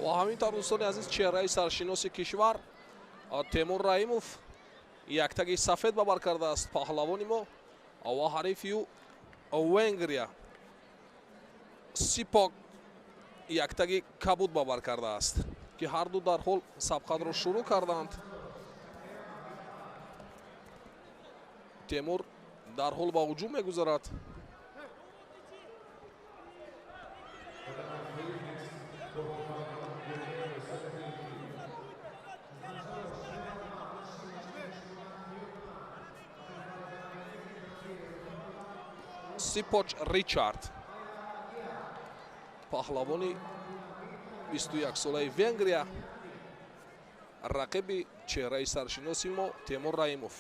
ва ҳаминтавр дӯстони азиз чеҳраи саршиноси кишвар Темур Раимов яктаги сафед ба бар кардааст паҳлавони мо ва ҳарифи ӯ Венгрия Сипок яктаги кабуд ба бар кардааст ки ҳарду дар ҳол сабқатро шурӯъ карданд. Темур дар ҳол ба ҳуҷум мегузарад. Сипоч Ричард паҳлавони 21 солаи Венгрия рақиби чеҳраи саршиноси мо Темур Раимов.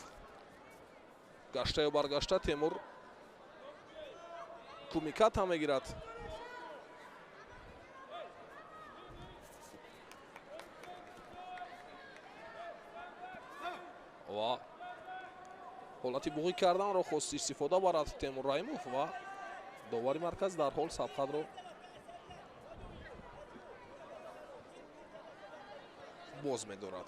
Гаштаю баргашта Темур кумикат ҳам мегирад. ва ҳолати буғӣ карданро хост истифода барад Темур Раимов ва довари марказ дар ҳол сабқатро боз медорад.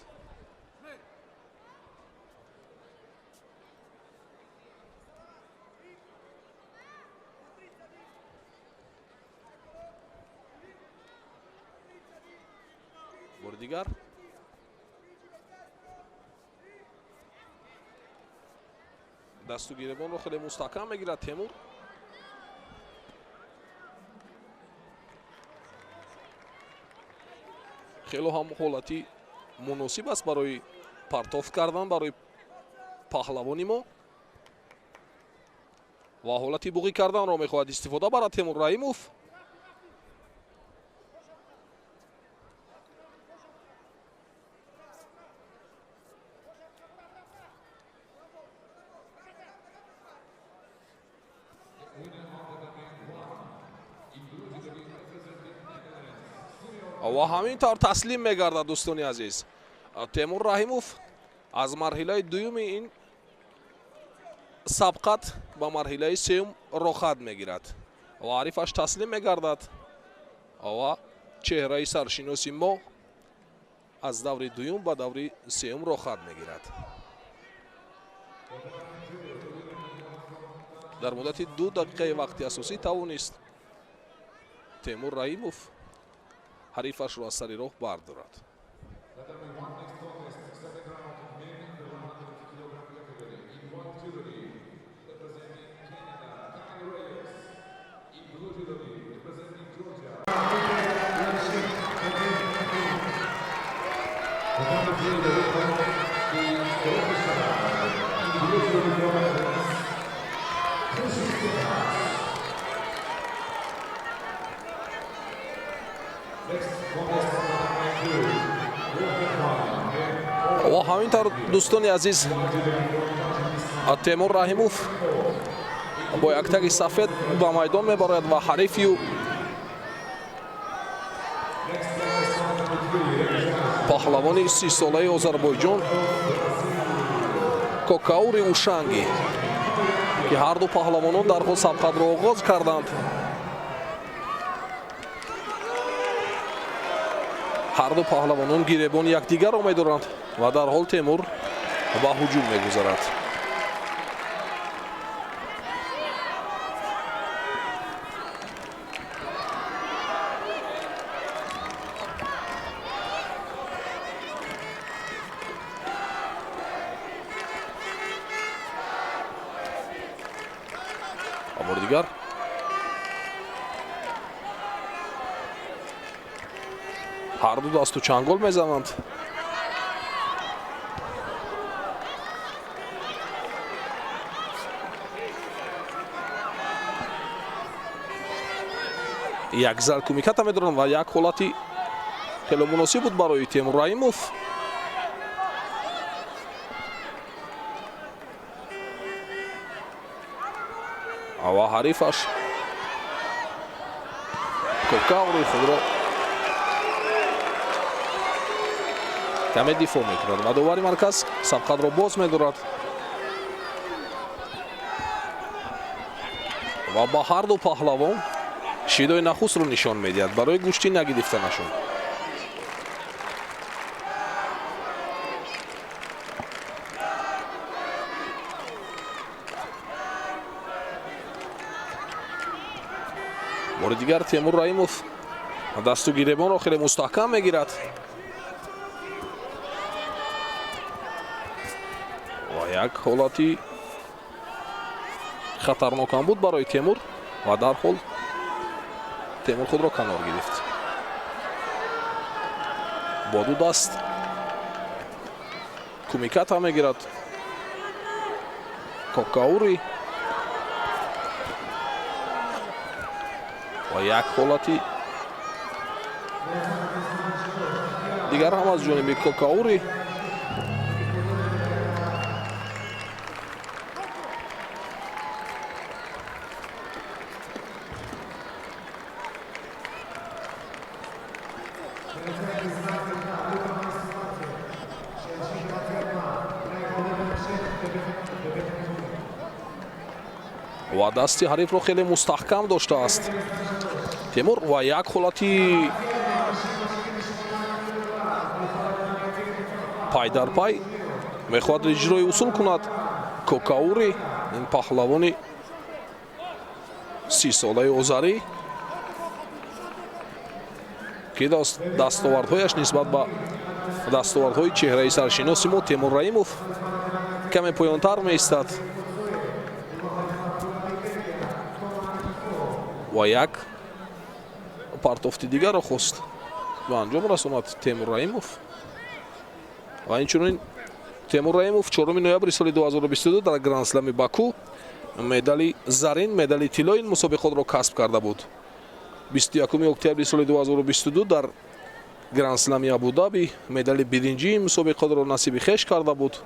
бори дигар дасту гиребонро хеле мустаҳкам мегирад Темур. хело ҳам ҳолати муносиб аст барои партоф кардан барои паҳлавони мо ва ҳолати буғӣ карданро мехоҳад истифода барад Темур Раимов. ва ҳамин тавр таслим мегардад дӯстони азиз. Темур Раимов аз марҳилаи дуюми ин сабқат ба марҳилаи сеюм рохат мегирад ва ҳарифаш таслим мегардад ва чеҳраи саршиноси мо аз даври дуюм ба даври сеюм рохат мегирад. дар муддати 2 дақиқаи вақти асосӣ тавонист Темур Раимов ҳарифашро аз сари роҳ бардорад. ва ҳамин тавр дӯстони азиз Темур Раимов бо яктаги сафед ба майдон мебарояд ва ҳарифи ӯ паҳлавони 30 солаи Озарбойҷон Кокаури Ушанги ки ҳарду паҳлавонон дар ҳол сабқатро оғоз карданд. ҳарду паҳлавонон гиребони якдигарро медоранд ва дар ҳол Темур ба ҳуҷум мегузарад. бори дигар ҳарду дасту чангол мезананд. як зал кумиката медоранд ва як ҳолати хеле муносиб буд барои Темур Раимов. ва ҳарифаш Кокаури худро каме дифоъ мекунад ва довари марказ сабқатро боз медорад ва ба ҳарду паҳлавон шидои нахустро нишон медиҳад барои гӯшти нагирифтанашон. бори дигар Темур Раимов дасту гиребонро хеле мустаҳкам мегирад ва як ҳолати хатарнокам буд барои Темур ва дарҳол Темур худро канор гирифт. Бо ду даст кумиката мегирад Кокаури ва як ҳолати дигар ҳам аз ҷониби Кокаури. ва дасти ҳарифро хеле мустаҳкам доштааст Темур ва як ҳолати пай дар пай мехоҳад иҷрои усул кунад Кокаури, ин паҳлавони 30-солаи озарӣ ки дастовардҳояш нисбат ба дастовардҳои чеҳраи саршиноси мо Темур Раимов каме поёнтар меистад. ва як партофти дигарро хост ба анҷом расонад Темур Раимов. ва инчунин Темур Раимов 4 ноябри соли 2022 дар Гранд-слами Баку медали зарин, медали тиллои ин мусобиқотро касб карда буд. 21 октябри соли 2022 дар Гранд-слами Абу-Даби медали биринҷии мусобиқотро насиби хеш карда буд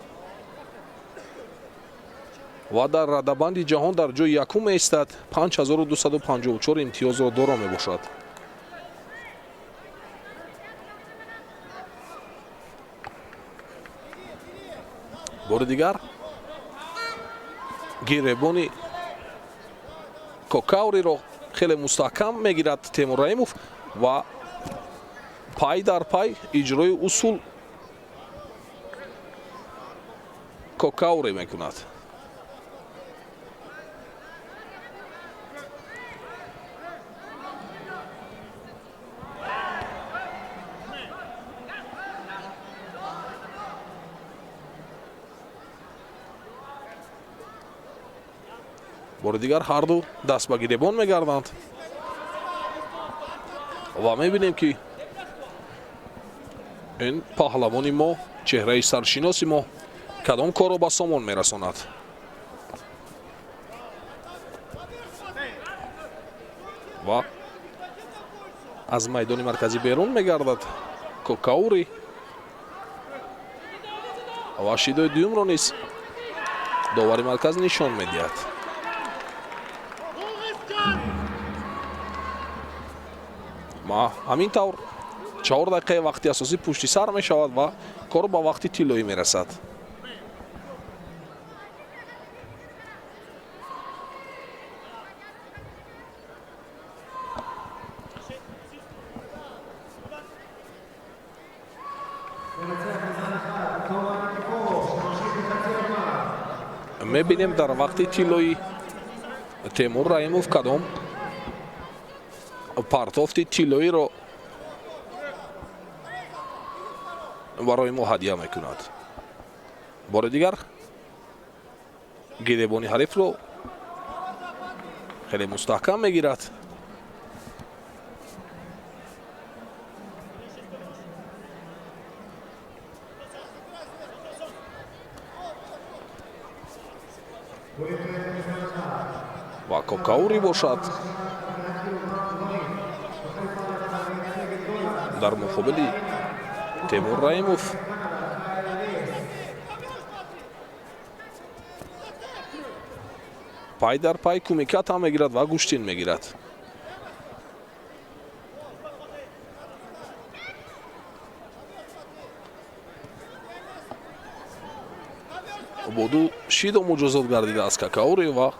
ва дар радабанди ҷаҳон дар ҷои якум меистад. 5254 имтиёзро доро мебошад. бори дигар гиребони Кокауриро хеле мустаҳкам мегирад Темур Раимов ва пай дар пай иҷрои усул Кокаури мекунад. бори дигар ҳарду даст ба гиребон мегарданд ва мебинем ки ин паҳлавони мо, чеҳраи саршиноси мо кадом корро ба сомон мерасонад. ва аз майдони марказӣ берун мегардад Кокаури ва шидои дуюмро низ довари марказ нишон медиҳад. ма ҳамин тавр 4 дақиқаи вақти асосӣ пушти сар мешавад ва кор ба вақти тиллоӣ мерасад. мебинем дар вақти тиллоӣ Темур Раимов кадом партофти тиллоиро барои мо ҳадия мекунад. бори дигар гиребони ҳарифро хеле мустаҳкам мегирад. ва Кокаури бошад дар муқобили Темур Раимов. пай дар пай кумикат ҳам мегирад ва гӯштин мегирад. боду шидо муҷозот гардидааст Кокаури ва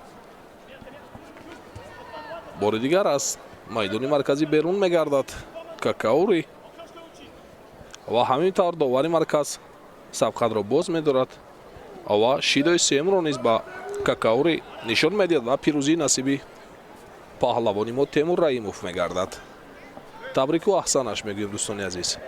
бори дигар аз майдони марказӣ берун мегардад Какаури ва ҳамин тавр довари марказ сабқатро боз медорад ва шидои сеюмро низ ба Какаури нишон медиҳад ва пирӯзии насиби паҳлавони мо Темур Раимов мегардад. Табрику аҳсанаш мегӯем дӯстони азиз.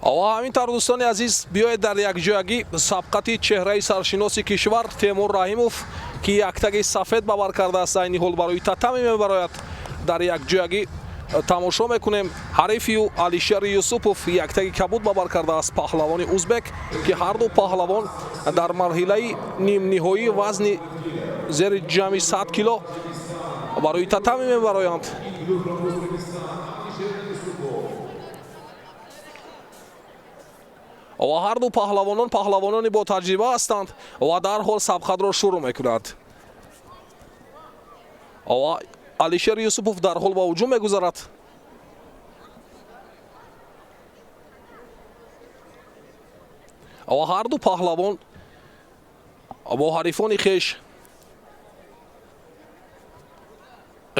ава ҳамин тавр дӯстони азиз биёед дар якҷоягӣ сабқати чеҳраи саршиноси кишвар Темур Раимов ки яктаги сафед ба бар кардааст айни ҳол барои татами мебарояд дар якҷоягӣ тамошо мекунем. ҳарифию Алишер Юсупов яктаги кабуд ба бар кардааст паҳлавони узбек ки ҳарду паҳлавон дар марҳилаи нимниҳоӣ вазни зери ҷамъи 100 кило барои татами мебароянд. ва ҳарду паҳлавонони бо таҷриба ҳастанд ва дарҳол сабқатро шурӯъ мекунад. ва Алишер Юсупов дарҳол ба ҳуҷум мегузарад. ва ҳарду паҳлавон бо ҳарифони хеш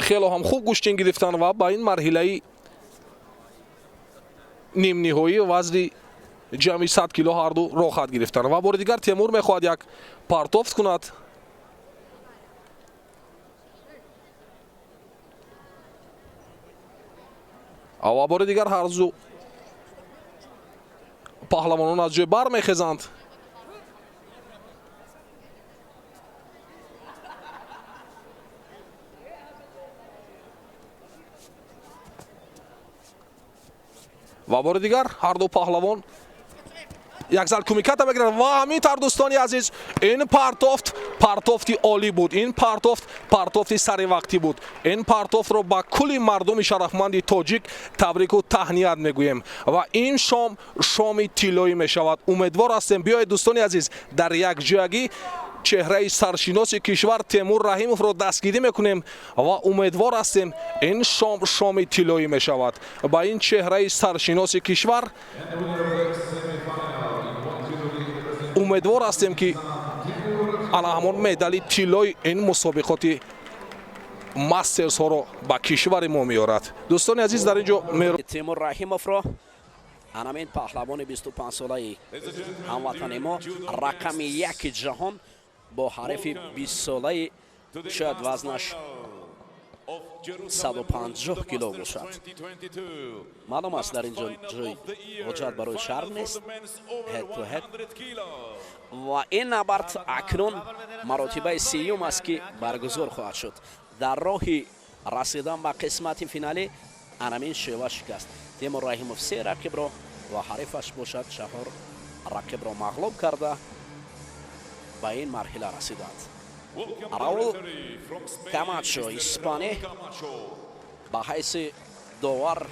хело ҳам хуб гӯштин гирифтанд ва ба ин марҳилаи нимниҳоӣ вазни ҷамъи 100 кило ҳарду роҳ хат гирифтанд ва бори дигар Темур мехоҳад як партофт кунад. ва бори дигар ҳарзу паҳлавонон аз ҷой бармехезанд. ва бори дигар ҳарду паҳлавон як зал кумиката мегирад ва ҳамин тавр дӯстони азиз ин партофти олӣ буд. Ин партофти сари вақтӣ буд. Ин партофтро ба кулли мардуми шарафманди тоҷик табрику таҳният мегӯем ва ин шоми тиллоӣ мешавад. Умедвор ҳастем биёед дӯстони азиз дар якҷоягӣ чеҳраи саршиноси кишвар Темур Раимовро дастгирӣ мекунем ва умедвор ҳастем ин шоми тиллоӣ мешавад. Ба ин чеҳраи саршиноси кишвар умедвор ҳастем ки анаҳамон медали тиллои ин мусобиқоти мастерсҳоро ба кишвари мо меорад. Дӯстони азиз дар ин ҷо Темур Раимовро анамин паҳлавони 25 солаи ҳамватани мо рақами 1 ҷаҳон бо ҳарифи 20 солаи шояд вазнаш 150 кило бошад. маълум аст дар ин ҷой ҳоҷат барои шарҳ нест. ҳед ту ҳед ва ин набард акнун маротибаи сеюм аст ки баргузор хоҳад шуд. дар роҳи расидан ба қисмати финалӣ анамин шева шикаст. Темур Раимов 3 рақибро ва ҳарифаш бошад 4 рақибро мағлуб карда ба ин марҳила расиданд. Раул Камачо Испания ба ҳайси довар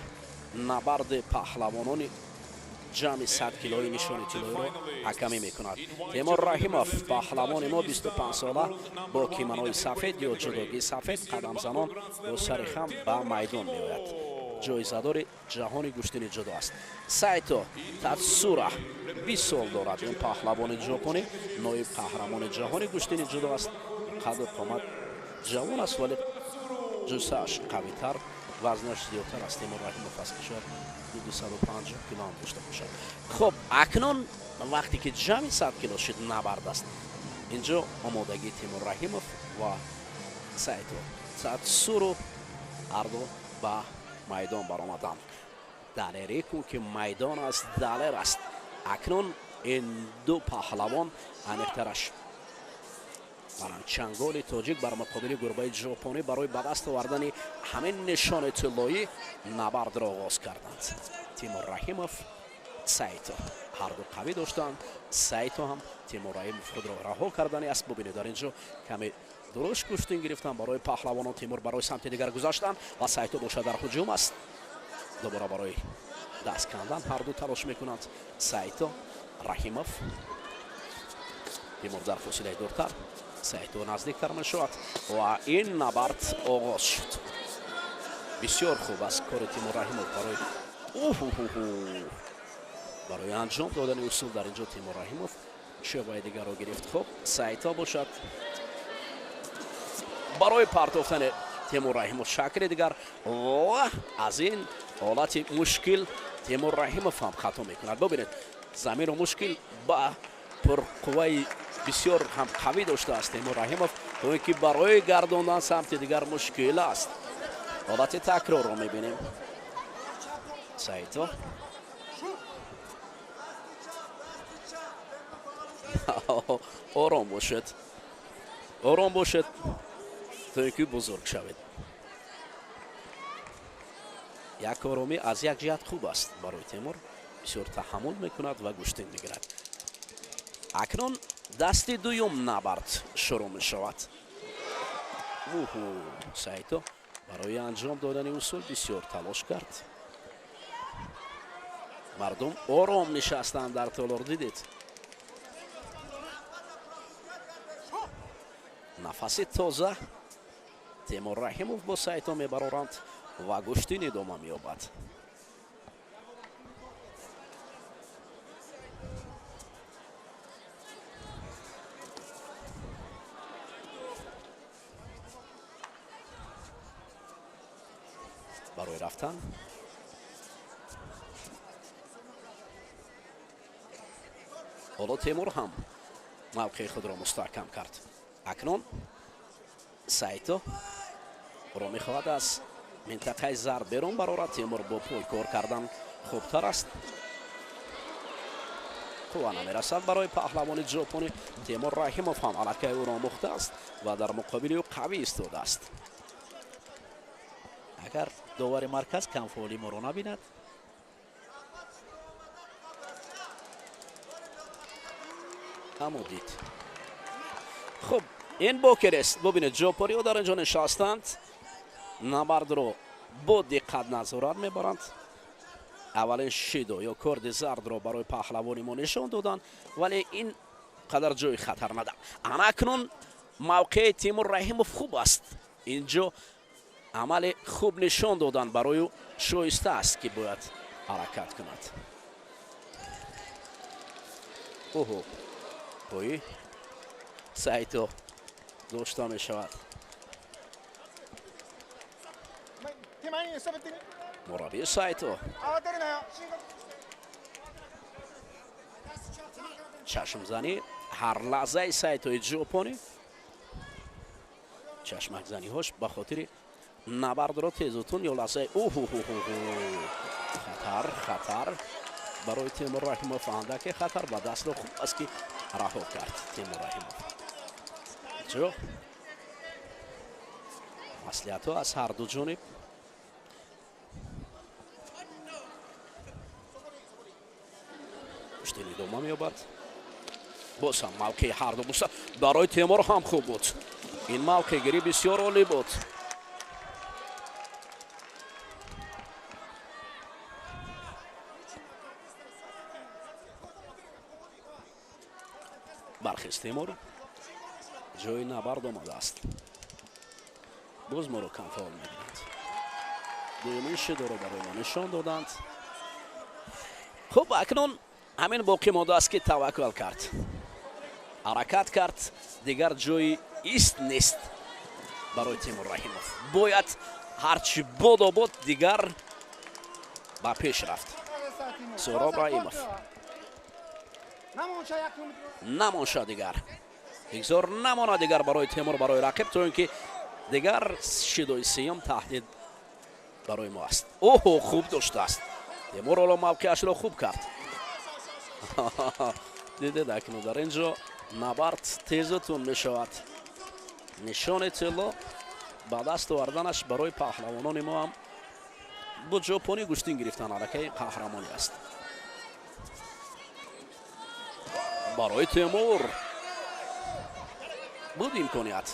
набарди паҳлавонони ҷамъи 100 килои нишони тиллоиро ҳакамӣ мекунад. Темур Раимов паҳлавони мо 25 сола бо киманои сафед ё ҷудогии сафед қадамзанон бо сари хам ба майдон меояд. ҷоизадори ҷаҳони гӯштини ҷудо аст. Сайто Татсура 20 сол дорад. ин паҳлавони ҷопонӣ ноиб қаҳрамони ҷаҳони гӯштини ҷудо аст. қадду қомат ҷавон аст вале ҷусааш қавитар, вазнаш зиёдтар аст. Темур Раимов аст ки шояд 250 кило ҳам дошта бошад. хуб акнун вақте ки ҷамъи 100 кило шуд набард аст. инҷо омодагии Темур Раимов ва Сайто Татсуру ҳарду ба майдон баромаданд. далерӣ кун ки майдон аст, далер аст. акнун ин ду паҳлавон аниқтараш чанголи тоҷик бар муқобили гурбаи ҷопонӣ барои ба даст овардани ҳамин нишони тиллоӣ набардро оғоз карданд. Темур Раимов, Сайто ҳарду қавӣ доштанд. Сайто ҳам Темур Раимов худро раҳо кардани асб бубинед дар ин ҷо каме درست کشتین گرفتن برای پهلوانان. تیمور برای سمت دیگر گذاشتن و سایتو باشه در هجوم است. دوباره برای دست کندن هر دو تلاش میکنند. سایتو، رحیموف. تیمور در فاصله دورتر. سایتو نزدیکتر میشود و این نبرد آغاز شد. بسیار خوب است کار تیمور رحیموف برای انجام دادن اصول در اینجا. تیمور رحیموف شبای دیگر رو گرفت. خوب سایتا باشد برای پرتافتن تیمور رحیموف شکل دیگر و از این حالت مشکل تیمور رحیموف هم خطا میکند. ببینید زمین و مشکل با پرقوه بسیار هم قوی داشته است تیمور رحیموف تو که برای گرداندن سمت دیگر مشکل است. حالت تکرار رو میبینیم. سایتا آرام باشد، آرام باشد تا اینکه بزرگ شود. یک آرامی از یک جهت خوب است برای تیمور. بسیار تحمل میکند و گشتین میگیرد. اکنون دست دوم نبرد شروع می شود. سایتو برای انجام دادن اصول بسیار تلاش کرد. مردم آرام نشستند در تالار. دیدید نفس تازه تیمور رحیموف با سایتو میبرند و گشتین ادامه مییابد. برای رفتن حالا تیمور هم موقع خود را مستحکم کرد. اکنون سایتو را میخواهد از منطقه ضرب بیرون برآورد. تیمور با پای کار کردن خوبتر است. قوا نمیرسد برای پهلوان ژاپنی. تیمور رحیموف هم علاقه او را آموخته است و در مقابل او قوی ایستاده است. اگر داور مرکز کم فعالی ما را نبیند همو دید. خب این بوکر است. ببینید ژاپنی ها در اینجا نشستند نبرد رو با دقت نظارت میبرند. اولین شیدو یا کرد زرد رو برای پهلوانی ما نشان دادن ولی این قدر جای خطر ندارد. اکنون موقع تیمور رحیموف خوب است. اینجا عمل خوب نشان دادن برای او شایسته است که باید حرکت کند. پایی سایتو داشته می شود. مربی سایتو چشم زنی هر لحظه سایتو ژاپنی چشمک زنی هاش به خاطر نبرد را تیزتون یا لحظه خطر برای تیمور رحیموف اندک خطر و دست را خوب است که رها کرد تیمور رحیموف. جو مصلحت ها از هر دو جانب. کشتین ادامه مییابد. باز هم موقع هر دو بوسه برای تیمور هم خوب بود. این موقع گیری بسیار عالی بود. برخیز تیمور جای نبرد آمده است. باز ما رو کم فعال میبینند. دومین شیدو رو برای ما نشان دادند. خب اکنون همین باقی مانده است که توکل کرد، حرکت کرد. دیگر جای ایست نیست برای تیمور رحیموف. باید هرچی بود و بود دیگر با پیش رفت. سهراب رحیموف نمانشه دیگر بگذار نمانه دیگر برای تیمور برای رقیب تو اینکه دیگر شیدوی سیوم تهدید برای ما است. خوب داشته است تیمور. حالا موقعش را خوب کرد. دیدید اکنون در اینجا نبرد تیزتون می شود. نشان طلا با دست آوردنش برای پهلوانان ما هم با ژاپنی گشتین گرفتن حرکه قهرمانی است. برای تیمور بود امکانیت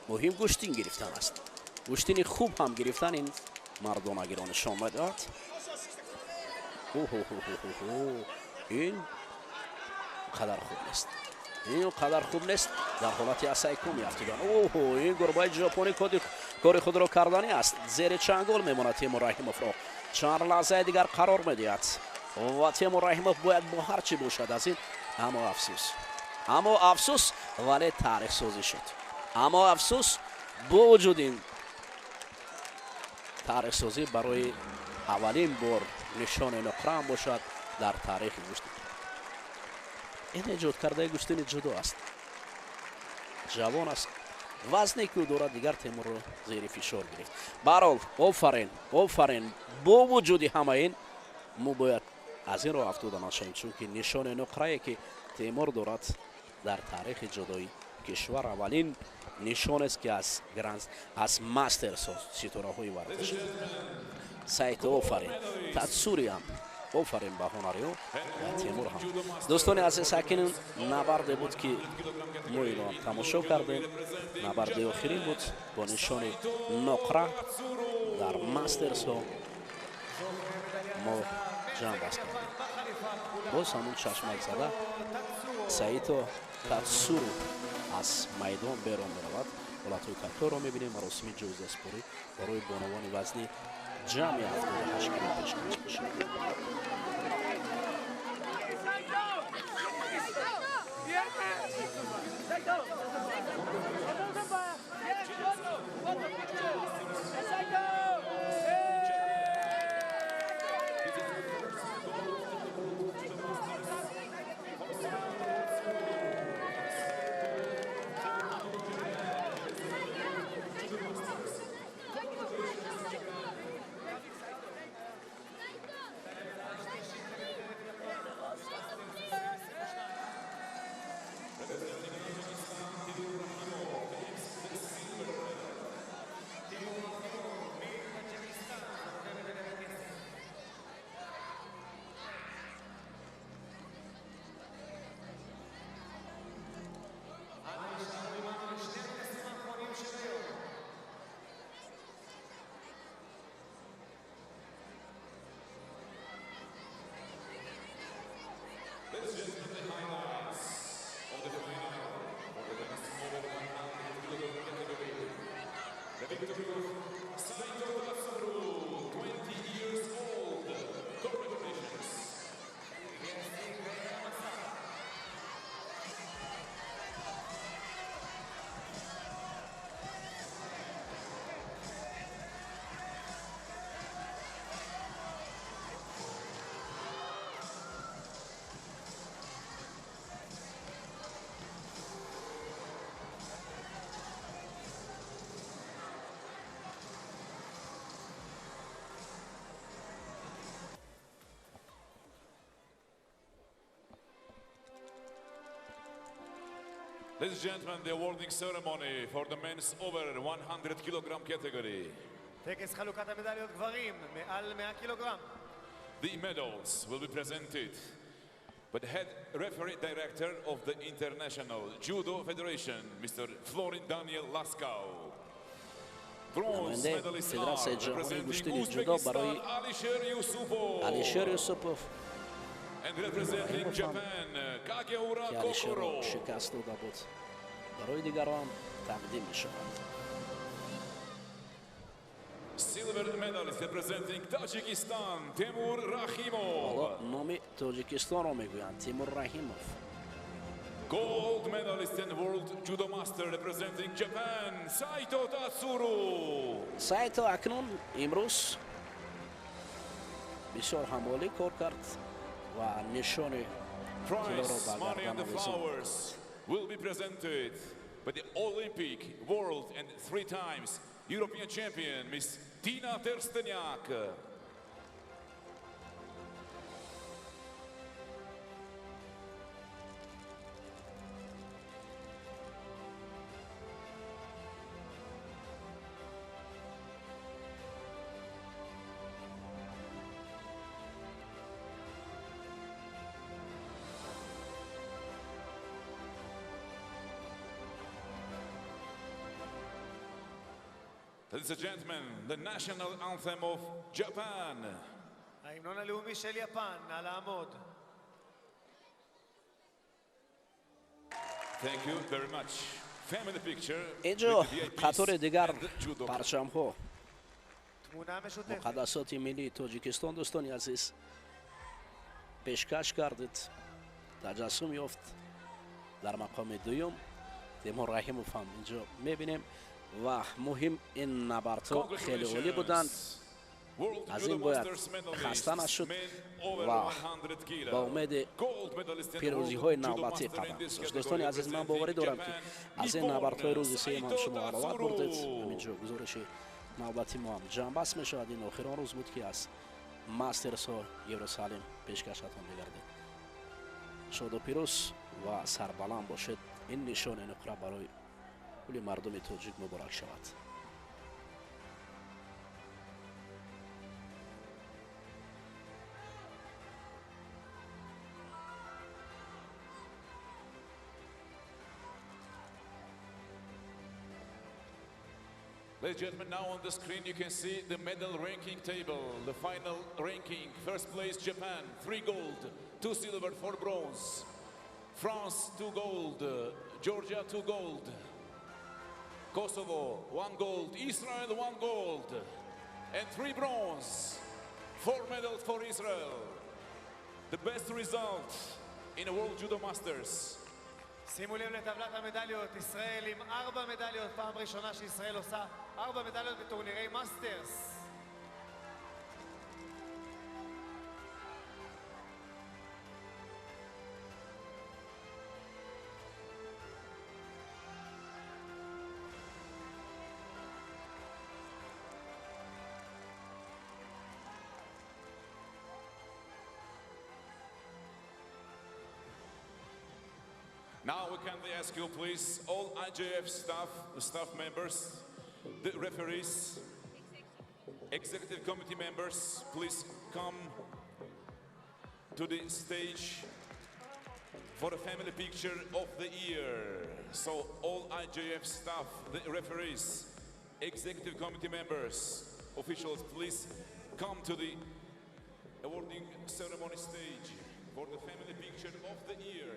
مهم گوشتین گرفتن است. گوشتین خوب هم گرفتن این مردانگیران شام داد. این قدر خوب نیست. این قدر خوب نیست. در حالت اسایکو میافتادن. این گروه ژاپنی کار خود را کردنی است. زیر چنگال میماند تیمور رحیموف را. چند لحظه دیگر قرار میدهد و تیمور رحیموف باید با هر چی باشد از این اما افسوس ولی تاریخ سازی شد. اما افسوس با وجود این تاریخ سازی برای اولین بار نشان نقره باشد در تاریخ گوشتین. این ایجاد کرده گوشتین جدا است. جوان است. وزنی که دارد دیگر تیمور رو زیر فشار گرفت. برحال آفرین با وجود همه این ما باید از این رو افتاده نشویم، چون که نشان نقره که تیمور دارد در تاریخ جدایی کشور اولین نشان است که از ماسترز ستاره های ورزش سایت آفرین تاتسوری هم آفرین به هنریو و تیمور هم. دوستان عزیز ساکنین نبرد بود که ما ایران تماشا کردیم. نبرد آخرین بود با نشان نقره در ماسترز ها ما جمع بست کردیم. باز همون چشمک زده سایتو تاتسورو از میدان بیرون میرود. حالت کنتور رو میبینیم. مراسم جایزه سپاری برای بانوان وزنی جمعی 78 کیلو پیشکش میشه. Ladies and gentlemen, the awarding ceremony for the men's over 100 kilogram category. טקס חלוקת המדליות גברים מעל 100 קילוגרם. The medals will be presented by the head referee director of the International Judo Federation, Mr. Florin Daniel Laskau. Bronze نماینده medalist فدراسیون جهانی representing گوشتین جودو برای Alisher علیشر Yusupov. یوسپوف And representing Japan, Kageura که علیشر Kokoro. را شکست داده بود برای دیگران تقدیم می شود. Silver medalist representing Tajikistan, Temur Rakhimov. حالا نام تاجیکستان را میگویند تیمور رحیموف. Gold medalist and world judo master representing Japan, Saito Tatsuru. سایتو اکنون امروز بسیار همالی کار کرد و نشان طلا را Prize, به money and گردن the آویزان. flowers will be presented by the Olympic, world and 3 times European champion, Miss Tina Tersteniak. Ladies and gentlemen, the national anthem of Japan. ההמנון הלאומי של יפן, נא לעמוד. Thank you very much. Family picture اینجا with the VIPs خطور دیگر and judo. پرچم ها תמונה משותפת. مقدسات ملی تاجیکستان دوستان عزیز پیشکش کردید تجسم یافت در مقام دوم تیمور رحیم فهم اینجا میبینیم و مهم این نبردها خیلی عالی بودند World از Judo این باید Masters medalists, خسته نشد men over و 100 kilo. با امید Gold medalist and پیروزی world های judo نوبتی master in قدم this دوستان category عزیز من باوری representing دارم که Japan, از این نبردهای روز سه هم Saito شما علاوت بردید Tatsuro. همینجا گزارش نوبتی ما هم جنبست می شود این آخران روز بود که از ماسترس ها یروسالیم پیشکشتان بگرده شاد و پیروز و سربلند باشد این نشان نقره برای کل مردم تاجیک مبارک شود. Ladies and gentlemen, now on the screen you can see the medal ranking table. The final ranking. First place Japan, 3 gold, 2 silver, 4 bronze. France, 2 gold. Georgia, 2 gold. Kosovo, 1 gold. Israel, 1 gold. And 3 bronze. 4 medals for Israel. The best result in the World Judo Masters. שימו לב לטבלת המדליות, ישראל עם 4 מדליות, פעם ראשונה שישראל עושה 4 מדליות בטורנירי מאסטרס. Now we kindly ask you, please, all IJF staff members, the referees, executive committee members, please come to the stage for a family picture of the year. So all IJF staff, the referees, executive committee members, officials, please come to the awarding ceremony stage for the family picture of the year.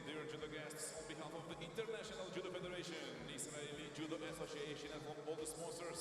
Dear judo guests, on behalf of the International Judo Federation, Israeli Judo Association, and from all the sponsors,